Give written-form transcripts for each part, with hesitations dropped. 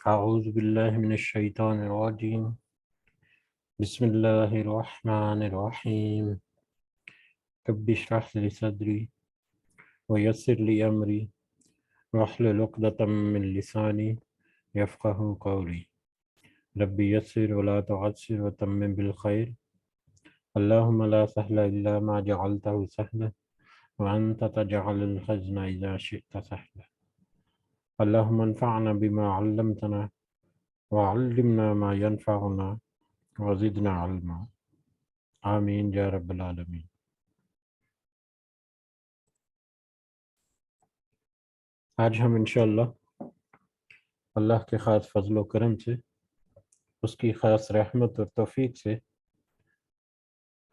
أعوذ بالله من الشيطان الرجيم. بسم الله الرحمن الرحيم. رب اشرح لي صدري ويسر لي أمري واحلل عقدة من لساني يفقه قولي. رب يسر ولا تعسر وتمم بالخير. اللهم لا سهل إلا ما جعلته سهلا وأنت تجعل الحزن إذا شئت سهلا. اللهم انفعنا بما علمتنا وعلمنا ما ينفعنا وزدنا علما. آمین یا رب العالمین۔ آج ہم انشاءاللہ اللہ کے خاص فضل و کرم سے، اس کی خاص رحمت اور توفیق سے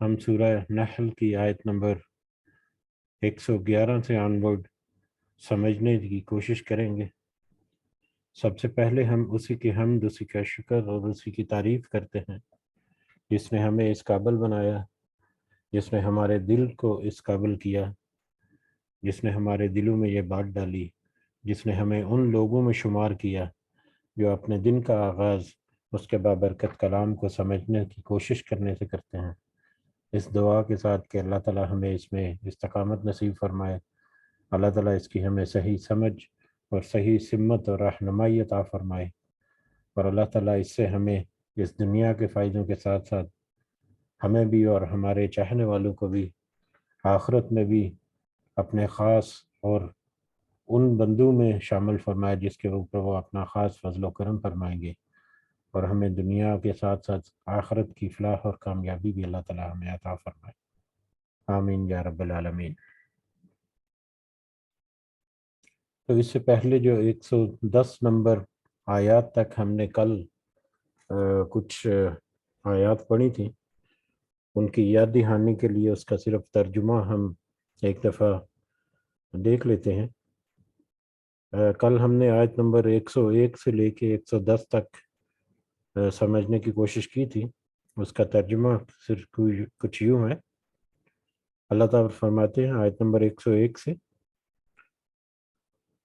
ہم سورہ نحل کی آیت نمبر 111 سے آنورڈ سمجھنے کی کوشش کریں گے۔ سب سے پہلے ہم اسی کی حمد، اسی کا شکر اور اسی کی تعریف کرتے ہیں جس نے ہمیں اس قابل بنایا، جس نے ہمارے دل کو اس قابل کیا، جس نے ہمارے دلوں میں یہ بات ڈالی، جس نے ہمیں ان لوگوں میں شمار کیا جو اپنے دن کا آغاز اس کے بابرکت کلام کو سمجھنے کی کوشش کرنے سے کرتے ہیں۔ اس دعا کے ساتھ کہ اللہ تعالی ہمیں اس میں استقامت نصیب فرمائے، اللہ تعالیٰ اس کی ہمیں صحیح سمجھ اور صحیح سمت اور رہنمائی عطا فرمائے، اور اللہ تعالیٰ اس سے ہمیں اس دنیا کے فائدوں کے ساتھ ساتھ ہمیں بھی اور ہمارے چاہنے والوں کو بھی آخرت میں بھی اپنے خاص اور ان بندوں میں شامل فرمائے جس کے اوپر وہ اپنا خاص فضل و کرم فرمائیں گے، اور ہمیں دنیا کے ساتھ ساتھ آخرت کی فلاح اور کامیابی بھی اللہ تعالیٰ ہمیں عطا فرمائے۔ آمین یا رب العالمین۔ تو اس سے پہلے جو 110 نمبر آیات تک ہم نے کل کچھ آیات پڑھی تھیں، ان کی یاد دہانی کے لیے اس کا صرف ترجمہ ہم ایک دفعہ دیکھ لیتے ہیں۔ کل ہم نے آیت نمبر 101 سے لے کے 110 تک سمجھنے کی کوشش کی تھی۔ اس کا ترجمہ صرف کچھ یوں ہے۔ اللہ تعالیٰ فرماتے ہیں آیت نمبر 101 سے،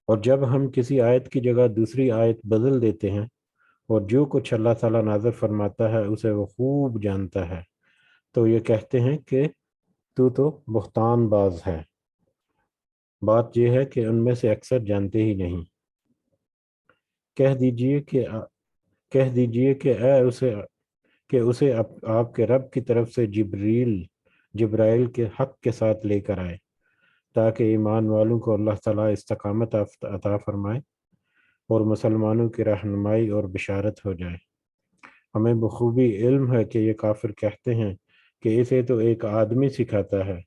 اور جب ہم کسی آیت کی جگہ دوسری آیت بدل دیتے ہیں اور جو کچھ اللہ تعالیٰ نازل فرماتا ہے اسے وہ خوب جانتا ہے، تو یہ کہتے ہیں کہ تو بہتان باز ہے۔ بات یہ ہے کہ ان میں سے اکثر جانتے ہی نہیں۔ کہہ دیجئے کہ اسے آپ کے رب کی طرف سے جبرائیل کے حق کے ساتھ لے کر آئے، تاکہ ایمان والوں کو اللہ تعالیٰ استقامت عطا فرمائے اور مسلمانوں کی رہنمائی اور بشارت ہو جائے۔ ہمیں بخوبی علم ہے کہ یہ کافر کہتے ہیں کہ اسے تو ایک آدمی سکھاتا ہے،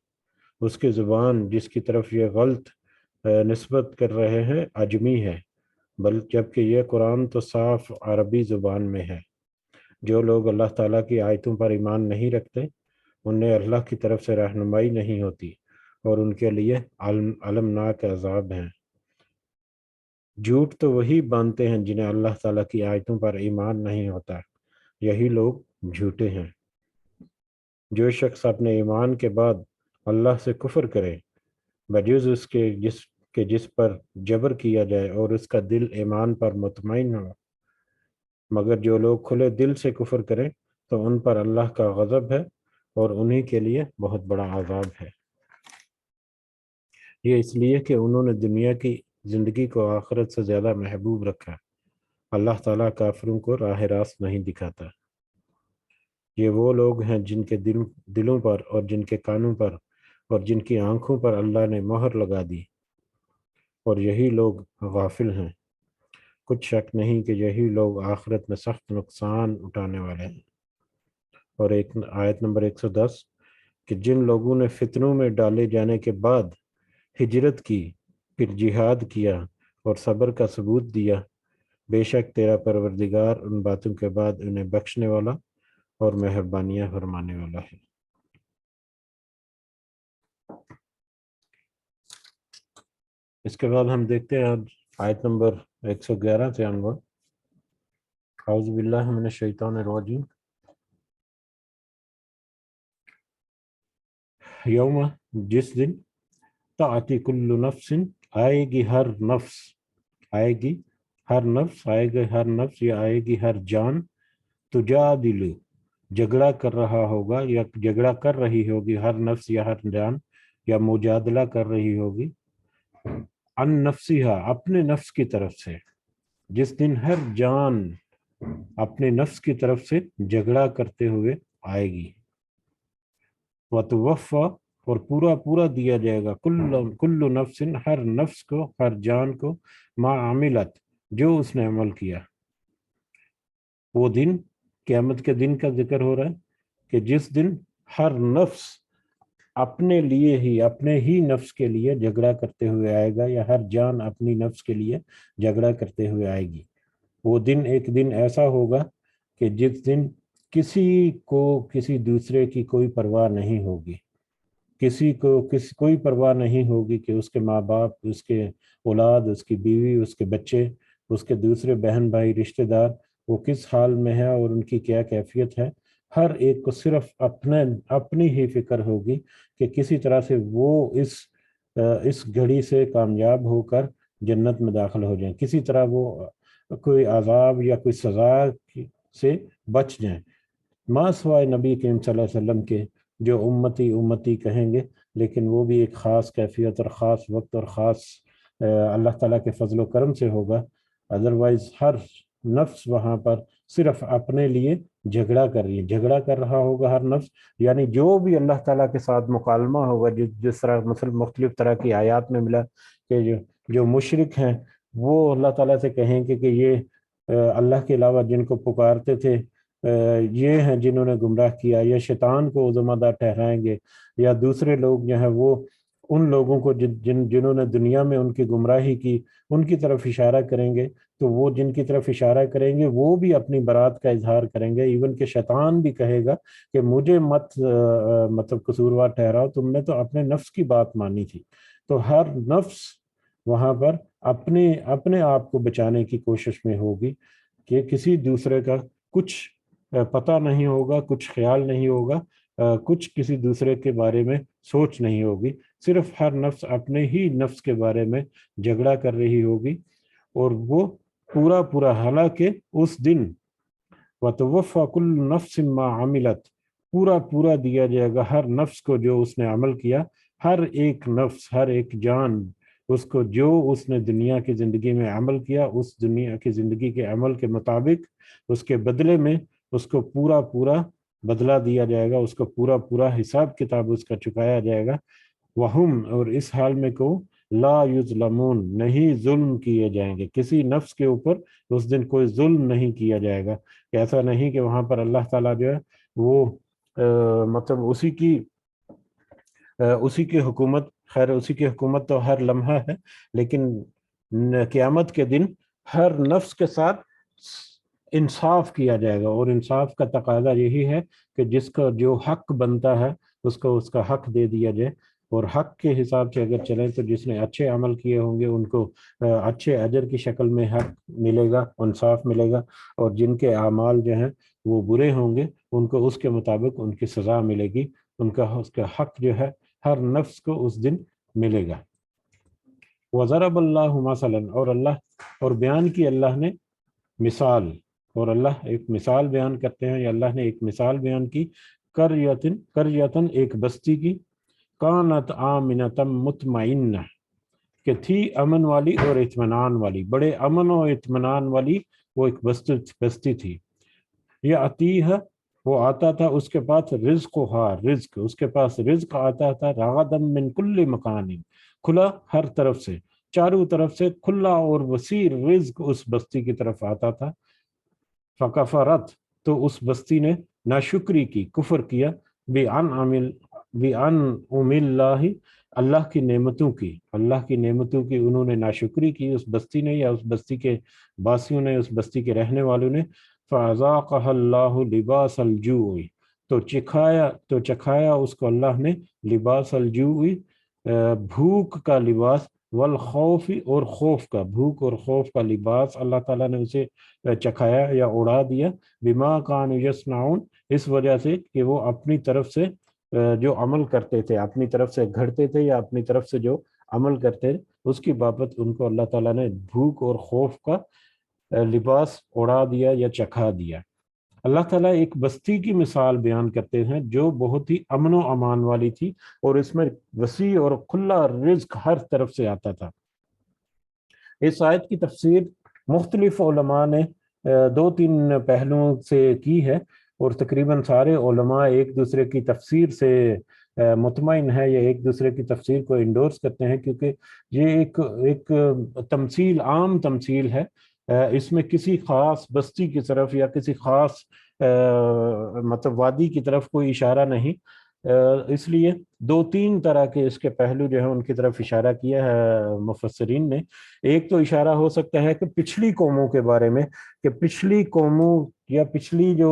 اس کی زبان جس کی طرف یہ غلط نسبت کر رہے ہیں عجمی ہے، جبکہ یہ قرآن تو صاف عربی زبان میں ہے۔ جو لوگ اللہ تعالیٰ کی آیتوں پر ایمان نہیں رکھتے انہیں اللہ کی طرف سے رہنمائی نہیں ہوتی، اور ان کے لیے المناک عذاب ہیں۔ جھوٹ تو وہی باندھتے ہیں جنہیں اللہ تعالیٰ کی آیتوں پر ایمان نہیں ہوتا، یہی لوگ جھوٹے ہیں۔ جو شخص اپنے ایمان کے بعد اللہ سے کفر کرے بجز اس کے جس پر جبر کیا جائے اور اس کا دل ایمان پر مطمئن ہو، مگر جو لوگ کھلے دل سے کفر کریں تو ان پر اللہ کا غضب ہے اور انہی کے لیے بہت بڑا عذاب ہے۔ یہ اس لیے کہ انہوں نے دنیا کی زندگی کو آخرت سے زیادہ محبوب رکھا۔ اللہ تعالیٰ کافروں کو راہ راست نہیں دکھاتا۔ یہ وہ لوگ ہیں جن کے دلوں پر اور جن کے کانوں پر اور جن کی آنکھوں پر اللہ نے مہر لگا دی، اور یہی لوگ غافل ہیں۔ کچھ شک نہیں کہ یہی لوگ آخرت میں سخت نقصان اٹھانے والے ہیں۔ اور ایک آیت نمبر 110 کہ جن لوگوں نے فتنوں میں ڈالے جانے کے بعد ہجرت کی، پھر جہاد کیا اور صبر کا ثبوت دیا، بے شک تیرا پروردگار ان باتوں کے بعد انہیں بخشنے والا اور مہربانیاں فرمانے والا ہے۔ اس کے بعد ہم دیکھتے ہیں آیت نمبر 111 سے آنگور۔ اعوذ باللہ من الشیطان الرجیم۔ یوم، جس دن تأتی کل نفس، آئے گی ہر نفس، آئے گی ہر نفس آئے گا، ہر نفس یا آئے گی ہر جان، تجادلو جھگڑا کر رہا ہوگا یا جھگڑا کر رہی ہوگی، ہر نفس یا ہر جان یا مجادلہ کر رہی ہوگی، عن نفسہا اپنے نفس کی طرف سے۔ جس دن ہر جان اپنے نفس کی طرف سے جھگڑا کرتے ہوئے آئے گی، وتوفا اور پورا پورا دیا جائے گا، کل نفس ہر نفس کو، ہر جان کو، ما عملت جو اس نے عمل کیا۔ وہ دن قیامت کے دن کا ذکر ہو رہا ہے کہ جس دن ہر نفس اپنے لیے ہی، اپنے ہی نفس کے لیے جھگڑا کرتے ہوئے آئے گا، یا ہر جان اپنی نفس کے لیے جھگڑا کرتے ہوئے آئے گی۔ وہ دن ایک دن ایسا ہوگا کہ جس دن کسی کو کسی دوسرے کی کوئی پرواہ نہیں ہوگی، کسی کو کوئی پرواہ نہیں ہوگی کہ اس کے ماں باپ، اس کے اولاد، اس کی بیوی، اس کے بچے، اس کے دوسرے بہن بھائی رشتہ دار وہ کس حال میں ہے اور ان کی کیا کیفیت ہے۔ ہر ایک کو صرف اپنی ہی فکر ہوگی کہ کسی طرح سے وہ اس گھڑی سے کامیاب ہو کر جنت میں داخل ہو جائیں، کسی طرح وہ کوئی عذاب یا کوئی سزا سے بچ جائیں۔ ماں سوائے نبی کریم صلی اللہ علیہ وسلم کے جو امتی امتی کہیں گے، لیکن وہ بھی ایک خاص کیفیت اور خاص وقت اور خاص اللہ تعالیٰ کے فضل و کرم سے ہوگا۔ ادروائز ہر نفس وہاں پر صرف اپنے لیے جھگڑا کر رہی ہے، جھگڑا کر رہا ہوگا ہر نفس، یعنی جو بھی اللہ تعالیٰ کے ساتھ مکالمہ ہوگا، جس طرح مختلف طرح کی آیات میں ملا کہ جو مشرک ہیں وہ اللہ تعالیٰ سے کہیں کہ یہ اللہ کے علاوہ جن کو پکارتے تھے یہ ہیں جنہوں نے گمراہ کیا، یا شیطان کو ذمہ دار ٹھہرائیں گے، یا دوسرے لوگ جو ہیں وہ ان لوگوں کو جنہوں نے دنیا میں ان کی گمراہی کی ان کی طرف اشارہ کریں گے، تو وہ جن کی طرف اشارہ کریں گے وہ بھی اپنی برات کا اظہار کریں گے۔ ایون کہ شیطان بھی کہے گا کہ مجھے مت مطلب قصوروار ٹھہراؤ، تم نے تو اپنے نفس کی بات مانی تھی۔ تو ہر نفس وہاں پر اپنے آپ کو بچانے کی کوشش میں ہوگی کہ کسی دوسرے کا کچھ پتہ نہیں ہوگا، کچھ خیال نہیں ہوگا، کچھ کسی دوسرے کے بارے میں سوچ نہیں ہوگی، صرف ہر نفس اپنے ہی نفس کے بارے میں جھگڑا کر رہی ہوگی۔ اور وہ پورا حالانکہ اس دن وَتُوَفَّى كُلُّ نَفْسٍ مَّا عَمِلَتْ پورا دیا جائے گا ہر نفس کو جو اس نے عمل کیا، ہر ایک نفس، ہر ایک جان اس کو جو اس نے دنیا کی زندگی میں عمل کیا، اس دنیا کی زندگی کے عمل کے مطابق اس کے بدلے میں اس کو پورا بدلہ دیا جائے گا، اس کو پورا حساب کتاب اس کا چکایا جائے گا۔ وہم اور اس حال میں کو لا یظلمون نہیں ظلم کیے جائیں گے، کسی نفس کے اوپر اس دن کوئی ظلم نہیں کیا جائے گا۔ ایسا نہیں کہ وہاں پر اللہ تعالیٰ جو ہے وہ مطلب اسی کی حکومت، خیر اسی کی حکومت تو ہر لمحہ ہے، لیکن قیامت کے دن ہر نفس کے ساتھ انصاف کیا جائے گا، اور انصاف کا تقاضا یہی ہے کہ جس کا جو حق بنتا ہے اس کو اس کا حق دے دیا جائے، اور حق کے حساب سے اگر چلیں تو جس نے اچھے عمل کیے ہوں گے ان کو اچھے اجر کی شکل میں حق ملے گا، انصاف ملے گا، اور جن کے اعمال جو ہیں وہ برے ہوں گے ان کو اس کے مطابق ان کی سزا ملے گی، اس کا حق جو ہے ہر نفس کو اس دن ملے گا۔ وَضَرَبَ اللَّهُ مَثَلًا اور بیان کی اللہ نے مثال، اور اللہ ایک مثال بیان کرتے ہیں، یا اللہ نے ایک مثال بیان کی، قریۃ ایک بستی کی، کانت آمنۃ مطمئنہ کہ تھی امن والی اور اطمینان والی، بڑے امن و اطمینان والی وہ ایک بستی تھی۔ یأتیہ وہ آتا تھا اس کے پاس رزق اس کے پاس رزق آتا تھا، رغدا من کل مکان کھلا ہر طرف سے، چاروں طرف سے کھلا اور وسیع رزق اس بستی کی طرف آتا تھا۔ فکفرت تو اس بستی نے ناشکری کی، کفر کیا، بِأَنْعُمِ اللَّهِ اللہ کی نعمتوں کی انہوں نے ناشکری کی، اس بستی نے یا اس بستی کے باسیوں نے، اس بستی کے رہنے والوں نے۔ فَأَذَاقَهَا اللَّهُ لِبَاسَ الْجُوعِ تو چکھایا اس کو اللہ نے لباس الجوع بھوک کا لباس، والخوف اور خوف کا، بھوک اور خوف کا لباس اللہ تعالیٰ نے اسے چکھایا یا اڑا دیا، بما كانوا يصنعون اس وجہ سے کہ وہ اپنی طرف سے جو عمل کرتے تھے، اپنی طرف سے گھڑتے تھے یا اپنی طرف سے جو عمل کرتے اس کی بابت ان کو اللہ تعالیٰ نے بھوک اور خوف کا لباس اڑا دیا یا چکھا دیا۔ اللہ تعالیٰ ایک بستی کی مثال بیان کرتے ہیں جو بہت ہی امن و امان والی تھی، اور اس میں وسیع اور کھلا رزق ہر طرف سے آتا تھا۔ اس آیت کی تفسیر مختلف علماء نے دو تین پہلوؤں سے کی ہے، اور تقریباً سارے علماء ایک دوسرے کی تفسیر سے مطمئن ہے یا ایک دوسرے کی تفسیر کو انڈورس کرتے ہیں، کیونکہ یہ ایک تمثیل، عام تمثیل ہے۔ اس میں کسی خاص بستی کی طرف یا کسی خاص مطلب وادی کی طرف کوئی اشارہ نہیں، اس لیے دو تین طرح کے اس کے پہلو جو ہیں ان کی طرف اشارہ کیا ہے مفسرین نے۔ ایک تو اشارہ ہو سکتا ہے کہ پچھلی قوموں کے بارے میں، کہ پچھلی قوموں یا پچھلی جو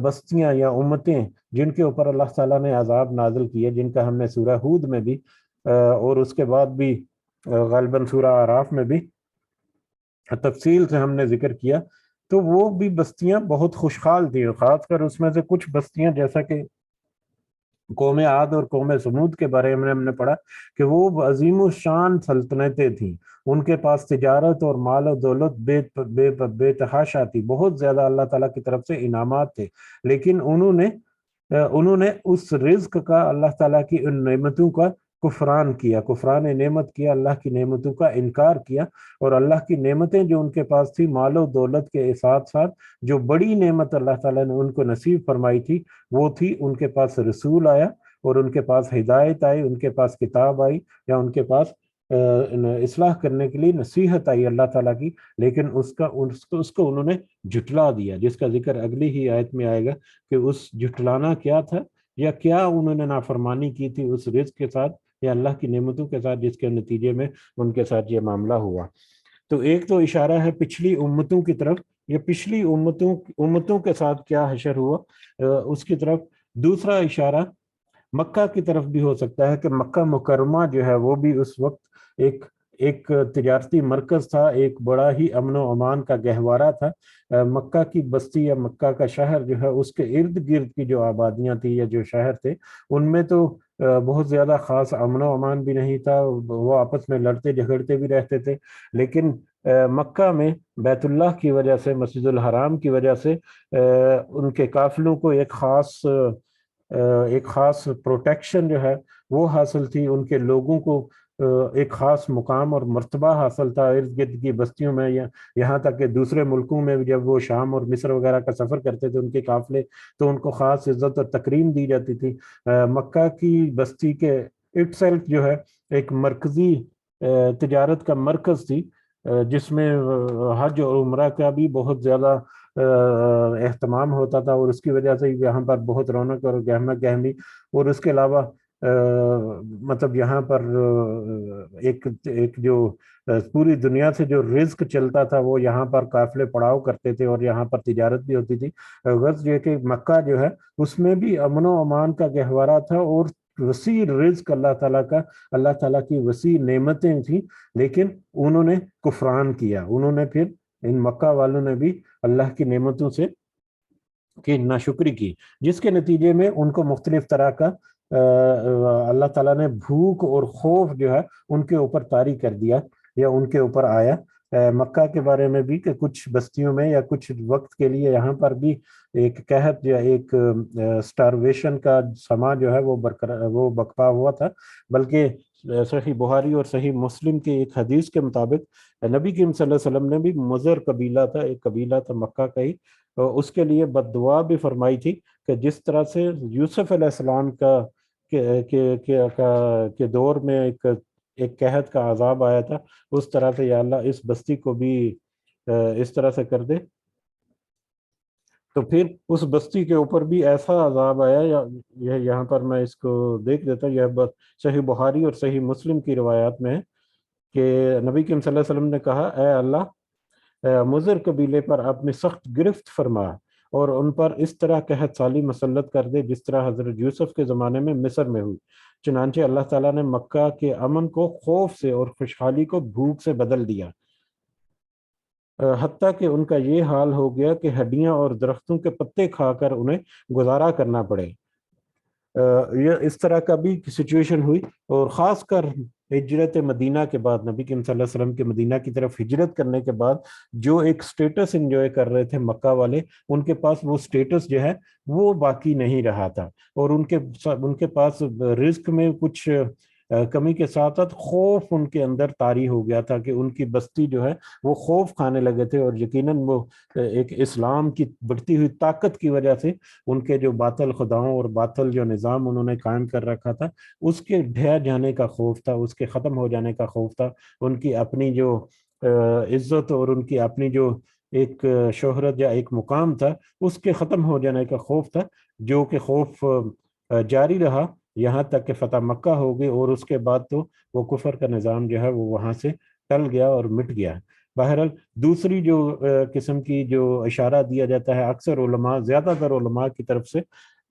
بستیاں یا امتیں جن کے اوپر اللہ تعالیٰ نے عذاب نازل کیا، جن کا ہم نے سورہ ہود میں بھی اور اس کے بعد بھی غالباً سورہ اعراف میں بھی تفصیل سے ہم نے ذکر کیا، تو وہ بھی بستیاں بہت خوشحال تھیں۔ خاص کر اس میں سے کچھ بستیاں جیسا کہ قوم عاد اور قوم سمود کے بارے میں ہم نے پڑھا کہ وہ عظیم الشان سلطنتیں تھیں، ان کے پاس تجارت اور مال و دولت بے تحاشا تھی، بہت زیادہ اللہ تعالیٰ کی طرف سے انعامات تھے، لیکن انہوں نے اس رزق کا، اللہ تعالیٰ کی ان نعمتوں کا کفران کیا، کفران نعمت کیا، اللہ کی نعمتوں کا انکار کیا، اور اللہ کی نعمتیں جو ان کے پاس تھی مال و دولت کے ساتھ ساتھ جو بڑی نعمت اللہ تعالیٰ نے ان کو نصیب فرمائی تھی وہ تھی ان کے پاس رسول آیا، اور ان کے پاس ہدایت آئی، ان کے پاس کتاب آئی، یا ان کے پاس اصلاح کرنے کے لیے نصیحت آئی اللہ تعالیٰ کی، لیکن اس کو انہوں نے جھٹلا دیا، جس کا ذکر اگلی ہی آیت میں آئے گا کہ اس جھٹلانا کیا تھا، یا کیا انہوں نے نافرمانی کی تھی اس رزق کے ساتھ یا اللہ کی نعمتوں کے ساتھ، جس کے نتیجے میں ان کے ساتھ یہ معاملہ ہوا۔ تو ایک تو اشارہ ہے پچھلی امتوں کی طرف، یا پچھلی امتوں کے ساتھ کیا حشر ہوا اس کی طرف۔ دوسرا اشارہ مکہ کی طرف بھی ہو سکتا ہے کہ مکہ مکرمہ جو ہے وہ بھی اس وقت ایک تجارتی مرکز تھا، ایک بڑا ہی امن و امان کا گہوارہ تھا۔ مکہ کی بستی یا مکہ کا شہر جو ہے اس کے ارد گرد کی جو آبادیاں تھیں یا جو شہر تھے ان میں تو بہت زیادہ خاص امن و امان بھی نہیں تھا، وہ آپس میں لڑتے جھگڑتے بھی رہتے تھے، لیکن مکہ میں بیت اللہ کی وجہ سے، مسجد الحرام کی وجہ سے ان کے قافلوں کو ایک خاص پروٹیکشن جو ہے وہ حاصل تھی، ان کے لوگوں کو ایک خاص مقام اور مرتبہ حاصل تھا ارد گرد کی بستیوں میں، یہاں تک کہ دوسرے ملکوں میں جب وہ شام اور مصر وغیرہ کا سفر کرتے تھے ان کے قافلے، تو ان کو خاص عزت اور تکریم دی جاتی تھی۔ مکہ کی بستی کے اٹ سیلف جو ہے ایک مرکزی تجارت کا مرکز تھی، جس میں حج اور عمرہ کا بھی بہت زیادہ اہتمام ہوتا تھا، اور اس کی وجہ سے یہاں پر بہت رونق اور گہما گہمی، اور اس کے علاوہ مطلب یہاں پر ایک جو پوری دنیا سے جو رزق چلتا تھا وہ یہاں پر قافلے پڑاؤ کرتے تھے، اور یہاں پر تجارت بھی ہوتی تھی۔ غرض یہ کہ مکہ جو ہے اس میں بھی امن و امان کا گہوارہ تھا، اور وسیع رزق اللہ تعالیٰ کی وسیع نعمتیں تھیں، لیکن انہوں نے کفران کیا، انہوں نے پھر ان مکہ والوں نے بھی اللہ کی نعمتوں سے کی ناشکری کی، جس کے نتیجے میں ان کو مختلف طرح کا اللہ تعالیٰ نے بھوک اور خوف جو ہے ان کے اوپر طاری کر دیا یا ان کے اوپر آیا۔ مکہ کے بارے میں بھی کہ کچھ بستیوں میں یا کچھ وقت کے لیے یہاں پر بھی ایک قحط یا ایک سٹارویشن کا سما جو ہے وہ برپا ہوا تھا، بلکہ صحیح بخاری اور صحیح مسلم کی ایک حدیث کے مطابق نبی کریم صلی اللہ علیہ وسلم نے بھی مضر قبیلہ تھا، ایک قبیلہ تھا مکہ کا ہی، اس کے لیے بد دعا بھی فرمائی تھی کہ جس طرح سے یوسف علیہ السلام کے دور میں ایک قحط کا عذاب آیا تھا، اس طرح سے یا اللہ اس بستی کو بھی اس طرح سے کر دے۔ تو پھر اس بستی کے اوپر بھی ایسا عذاب آیا، یہاں پر میں اس کو دیکھ دیتا ہوں، یہ صحیح بخاری اور صحیح مسلم کی روایات میں ہے کہ نبی کریم صلی اللہ علیہ وسلم نے کہا اے اللہ مضر قبیلے پر اپنی سخت گرفت فرما، اور ان پر اس طرح قحط سالی مسلط کر دے جس طرح حضرت یوسف کے زمانے میں مصر میں ہوئی۔ چنانچہ اللہ تعالیٰ نے مکہ کے امن کو خوف سے اور خوشحالی کو بھوک سے بدل دیا، حتیٰ کہ ان کا یہ حال ہو گیا کہ ہڈیاں اور درختوں کے پتے کھا کر انہیں گزارا کرنا پڑے۔ یہ اس طرح کا بھی سچویشن ہوئی، اور خاص کر ہجرت مدینہ کے بعد، نبی کریم صلی اللہ علیہ وسلم کے مدینہ کی طرف ہجرت کرنے کے بعد جو ایک سٹیٹس انجوائے کر رہے تھے مکہ والے، ان کے پاس وہ سٹیٹس جو ہے وہ باقی نہیں رہا تھا، اور ان کے پاس رزق میں کچھ کمی کے ساتھ ساتھ خوف ان کے اندر طاری ہو گیا تھا کہ ان کی بستی جو ہے وہ خوف کھانے لگے تھے، اور یقیناً وہ ایک اسلام کی بڑھتی ہوئی طاقت کی وجہ سے ان کے جو باطل خداؤں اور باطل جو نظام انہوں نے قائم کر رکھا تھا اس کے ڈھہ جانے کا خوف تھا، اس کے ختم ہو جانے کا خوف تھا، ان کی اپنی جو عزت اور ان کی اپنی جو ایک شہرت یا ایک مقام تھا اس کے ختم ہو جانے کا خوف تھا، جو کہ خوف جاری رہا یہاں تک کہ فتح مکہ ہو گئی، اور اس کے بعد تو وہ کفر کا نظام جو ہے وہ وہاں سے ٹل گیا اور مٹ گیا۔ بہرحال دوسری جو قسم کی جو اشارہ دیا جاتا ہے اکثر علماء، زیادہ تر علماء کی طرف سے،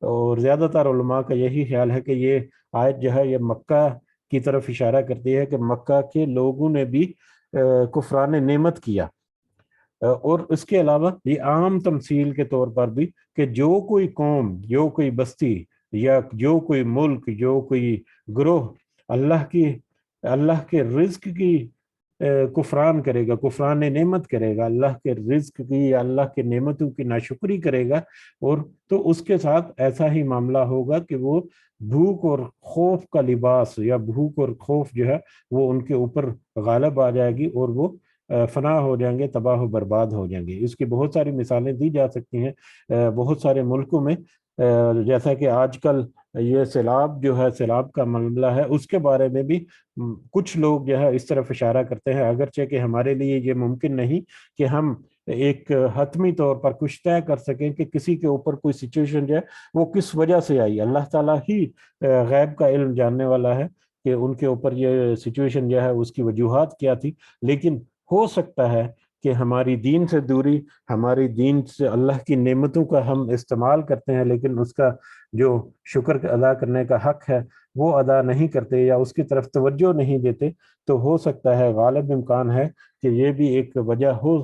اور زیادہ تر علماء کا یہی خیال ہے کہ یہ آیت جو ہے یہ مکہ کی طرف اشارہ کرتی ہے کہ مکہ کے لوگوں نے بھی کفران نعمت کیا، اور اس کے علاوہ یہ عام تمثیل کے طور پر بھی کہ جو کوئی قوم، جو کوئی بستی یا جو کوئی ملک، جو کوئی گروہ اللہ کے رزق کی کفران کرے گا، کفران نعمت کرے گا، اللہ کے رزق کی یا اللہ کے نعمتوں کی ناشکری کرے گا، اور تو اس کے ساتھ ایسا ہی معاملہ ہوگا کہ وہ بھوک اور خوف کا لباس یا بھوک اور خوف جو ہے وہ ان کے اوپر غالب آ جائے گی، اور وہ فنا ہو جائیں گے، تباہ و برباد ہو جائیں گے۔ اس کی بہت ساری مثالیں دی جا سکتی ہیں بہت سارے ملکوں میں، جیسا کہ آج کل یہ سیلاب جو ہے، سیلاب کا معاملہ ہے، اس کے بارے میں بھی کچھ لوگ جو ہے اس طرف اشارہ کرتے ہیں، اگرچہ کہ ہمارے لیے یہ ممکن نہیں کہ ہم ایک حتمی طور پر کچھ طے کر سکیں کہ کسی کے اوپر کوئی سچویشن جو ہے وہ کس وجہ سے آئی۔ اللہ تعالیٰ ہی غیب کا علم جاننے والا ہے کہ ان کے اوپر یہ سچویشن جو ہے اس کی وجوہات کیا تھی، لیکن ہو سکتا ہے کہ ہماری دین سے دوری، ہماری دین سے اللہ کی نعمتوں کا ہم استعمال کرتے ہیں لیکن اس کا جو شکر ادا کرنے کا حق ہے وہ ادا نہیں کرتے یا اس کی طرف توجہ نہیں دیتے، تو ہو سکتا ہے، غالب امکان ہے کہ یہ بھی ایک وجہ ہو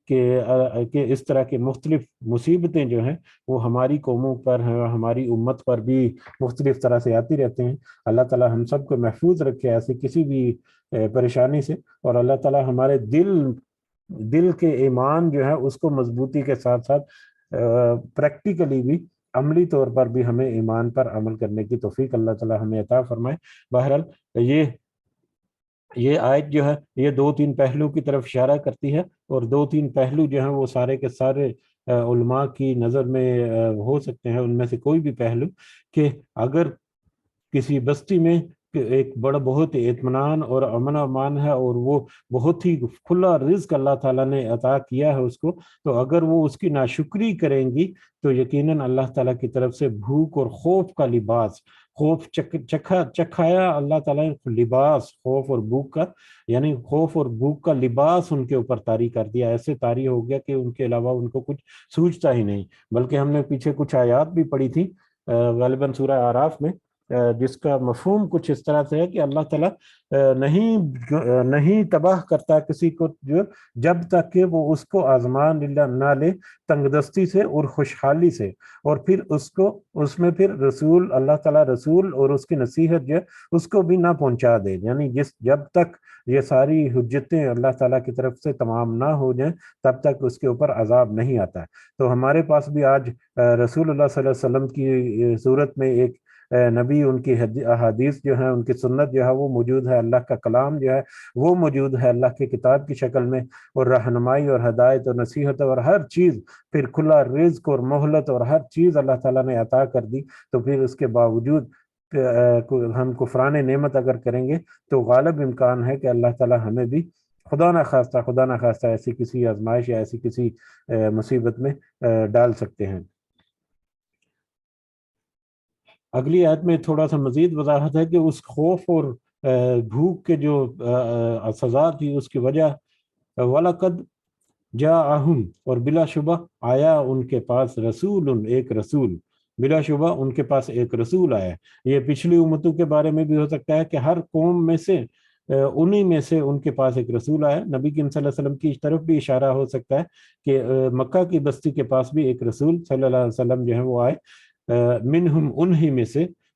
کہ اس طرح کی مختلف مصیبتیں جو ہیں وہ ہماری قوموں پر ہیں، ہماری امت پر بھی مختلف طرح سے آتی رہتے ہیں۔ اللہ تعالی ہم سب کو محفوظ رکھے ایسی کسی بھی پریشانی سے، اور اللہ تعالی ہمارے دل کے ایمان جو ہے اس کو مضبوطی کے ساتھ ساتھ پریکٹیکلی بھی، عملی طور پر بھی ہمیں ایمان پر عمل کرنے کی توفیق اللہ تعالی ہمیں عطا فرمائے۔ بہرحال یہ آیت جو ہے یہ دو تین پہلو کی طرف اشارہ کرتی ہے، اور دو تین پہلو جو ہیں وہ سارے کے سارے علماء کی نظر میں ہو سکتے ہیں، ان میں سے کوئی بھی پہلو کہ اگر کسی بستی میں ایک بہت اطمینان اور امن و امان ہے، اور وہ بہت ہی کھلا رزق اللہ تعالیٰ نے عطا کیا ہے اس کو، تو اگر وہ اس کی ناشکری کریں گی تو یقیناً اللہ تعالیٰ کی طرف سے بھوک اور خوف کا لباس، خوف چکھایا اللہ تعالیٰ نے لباس خوف اور بھوک کا، یعنی خوف اور بھوک کا لباس ان کے اوپر طاری کر دیا، ایسے طاری ہو گیا کہ ان کے علاوہ ان کو کچھ سوچتا ہی نہیں۔ بلکہ ہم نے پیچھے کچھ آیات بھی پڑھی تھی غالباً سورہ اعراف میں، جس کا مفہوم کچھ اس طرح سے ہے کہ اللہ تعالیٰ نہیں تباہ کرتا کسی کو جو جب تک کہ وہ اس کو آزمان نہ لے تنگ دستی سے اور خوشحالی سے، اور پھر اس میں پھر رسول، اللہ تعالیٰ رسول اور اس کی نصیحت جو اس کو بھی نہ پہنچا دے، یعنی جب تک یہ ساری حجتیں اللہ تعالیٰ کی طرف سے تمام نہ ہو جائیں تب تک اس کے اوپر عذاب نہیں آتا ہے۔ تو ہمارے پاس بھی آج رسول اللہ صلی اللہ علیہ وسلم کی صورت میں ایک نبی، ان کی احادیث جو ہیں، ان کی سنت جو ہے وہ موجود ہے، اللہ کا کلام جو ہے وہ موجود ہے اللہ کی کتاب کی شکل میں، اور رہنمائی اور ہدایت اور نصیحت اور ہر چیز، پھر کھلا رزق اور مہلت اور ہر چیز اللہ تعالیٰ نے عطا کر دی، تو پھر اس کے باوجود ہم کفران نعمت اگر کریں گے تو غالب امکان ہے کہ اللہ تعالیٰ ہمیں بھی خدا نہ خواستہ ایسی کسی آزمائش یا ایسی کسی مصیبت میں ڈال سکتے ہیں۔ اگلی آیت میں تھوڑا سا مزید وضاحت ہے کہ اس خوف اور بھوک کے جو سزا تھی اس کی وجہ، وَلَقَدْ جَاءَهُمْ، اور بلا شبہ آیا ان کے پاس، رسول، ایک رسول، بلا شبہ ان کے پاس ایک رسول آیا۔ یہ پچھلی امتوں کے بارے میں بھی ہو سکتا ہے کہ ہر قوم میں سے انہی میں سے ان کے پاس ایک رسول آیا۔ نبی کریم صلی اللہ علیہ وسلم کی طرف بھی اشارہ ہو سکتا ہے کہ مکہ کی بستی کے پاس بھی ایک رسول صلی اللہ علیہ وسلم جو ہے وہ آئے، منہم، انہی میں سے،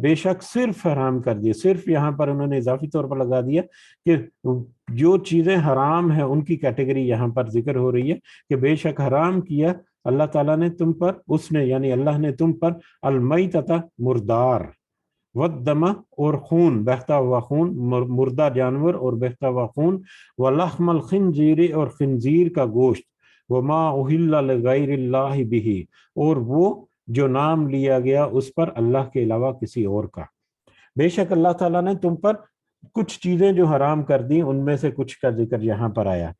بے شک صرف حرام کر دیے، صرف یہاں پر انہوں نے اضافی طور پر لگا دیا کہ جو چیزیں حرام ہیں ان کی کیٹیگری یہاں پر ذکر ہو رہی ہے کہ بے شک حرام کیا اللہ تعالیٰ نے تم پر، اس نے یعنی اللہ نے تم پر المیتۃ مردار، والدم اور خون بہتا ہوا خون، مردہ جانور اور بہتا ہوا خون، ولحم الخنزیر اور خنزیر کا گوشت، وما اہل لغیر اللہ بھی اور وہ جو نام لیا گیا اس پر اللہ کے علاوہ کسی اور کا۔ بے شک اللہ تعالیٰ نے تم پر کچھ چیزیں جو حرام کر دی، ان میں سے کچھ کا ذکر یہاں پر آیا۔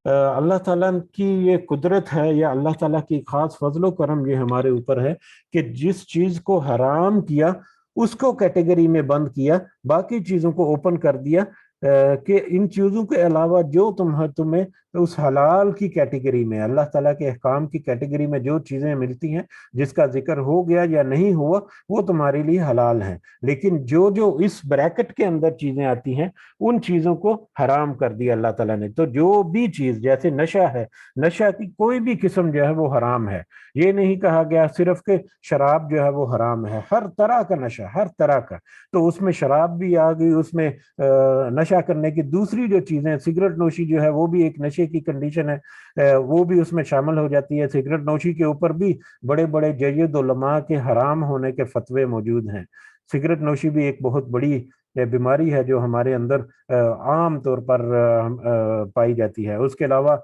اللہ تعالیٰ کی یہ قدرت ہے یا اللہ تعالیٰ کی خاص فضل و کرم یہ ہمارے اوپر ہے کہ جس چیز کو حرام کیا اس کو کیٹیگری میں بند کیا، باقی چیزوں کو اوپن کر دیا کہ ان چیزوں کے علاوہ جو تمہیں اس حلال کی کیٹیگری میں، اللہ تعالیٰ کے احکام کی کیٹیگری میں جو چیزیں ملتی ہیں، جس کا ذکر ہو گیا یا نہیں ہوا، وہ تمہارے لیے حلال ہیں، لیکن جو اس بریکٹ کے اندر چیزیں آتی ہیں ان چیزوں کو حرام کر دیا اللہ تعالیٰ نے۔ تو جو بھی چیز جیسے نشہ ہے، نشہ کی کوئی بھی قسم جو ہے وہ حرام ہے، یہ نہیں کہا گیا صرف کہ شراب جو ہے وہ حرام ہے، ہر طرح کا نشہ، ہر طرح کا، تو اس میں شراب بھی آ گئی، اس میں نشہ کرنے کی دوسری جو چیزیں، سگریٹ نوشی جو ہے وہ بھی ایک نشے کی کنڈیشن ہے، وہ بھی اس میں شامل ہو جاتی ہے۔ سگریٹ نوشی کے اوپر بھی بڑے بڑے جید علماء کے حرام ہونے کے فتوے موجود ہیں۔ سگریٹ نوشی بھی ایک بہت بڑی بیماری ہے جو ہمارے اندر عام طور پر پائی جاتی ہے۔ اس کے علاوہ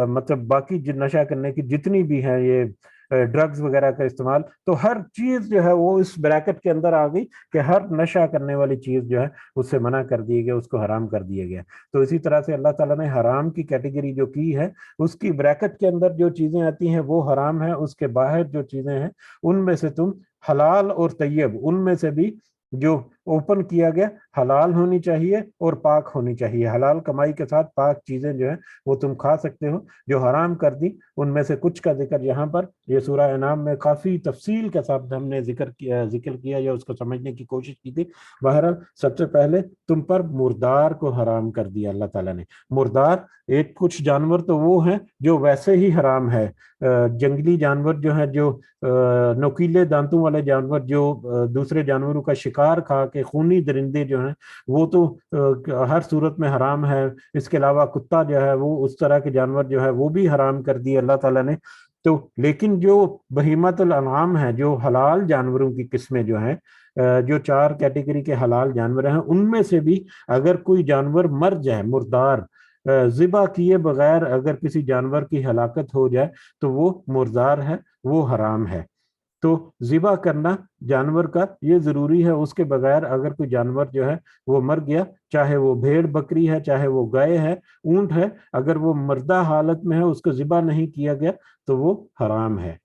مطلب باقی نشہ کرنے کی جتنی بھی ہیں یہ ڈرگز وغیرہ کا استعمال، تو ہر چیز جو ہے وہ اس بریکٹ کے اندر آ گئی کہ ہر نشہ کرنے والی چیز جو ہے اس سے منع کر دی گیا، اس کو حرام کر دیا گیا۔ تو اسی طرح سے اللہ تعالیٰ نے حرام کی کیٹیگری جو کی ہے، اس کی بریکٹ کے اندر جو چیزیں آتی ہیں وہ حرام ہیں، اس کے باہر جو چیزیں ہیں ان میں سے تم حلال اور طیب، ان میں سے بھی جو اوپن کیا گیا حلال ہونی چاہیے اور پاک ہونی چاہیے، حلال کمائی کے ساتھ پاک چیزیں جو ہیں وہ تم کھا سکتے ہو۔ جو حرام کر دی ان میں سے کچھ کا ذکر یہاں پر یہ سورہ انعام میں کافی تفصیل کے ساتھ ہم نے ذکر کیا یا اس کو سمجھنے کی کوشش کی تھی۔ بہرحال سب سے پہلے تم پر مردار کو حرام کر دیا اللہ تعالیٰ نے۔ مردار ایک کچھ جانور تو وہ ہیں جو ویسے ہی حرام ہے، جنگلی جانور جو ہیں، جو نوکیلے دانتوں والے جانور جو دوسرے جانوروں کا شکار کھا کے، خونی درندے جو ہیں وہ تو ہر صورت میں حرام ہے۔ اس کے علاوہ کتا جو ہے وہ اس طرح کے جانور جو ہے وہ بھی حرام کر دیے اللہ تعالیٰ نے۔ تو لیکن جو بہیمۃ الانعام ہے، جو حلال جانوروں کی قسمیں جو ہیں، جو 4 کیٹیگری کے حلال جانور ہیں، ان میں سے بھی اگر کوئی جانور مر جائے، مردار ذبح کیے بغیر اگر کسی جانور کی ہلاکت ہو جائے تو وہ مردار ہے، وہ حرام ہے۔ تو ذبح کرنا جانور کا یہ ضروری ہے، اس کے بغیر اگر کوئی جانور جو ہے وہ مر گیا، چاہے وہ بھیڑ بکری ہے، چاہے وہ گائے ہے، اونٹ ہے، اگر وہ مردہ حالت میں ہے، اس کو ذبح نہیں کیا گیا تو وہ حرام ہے۔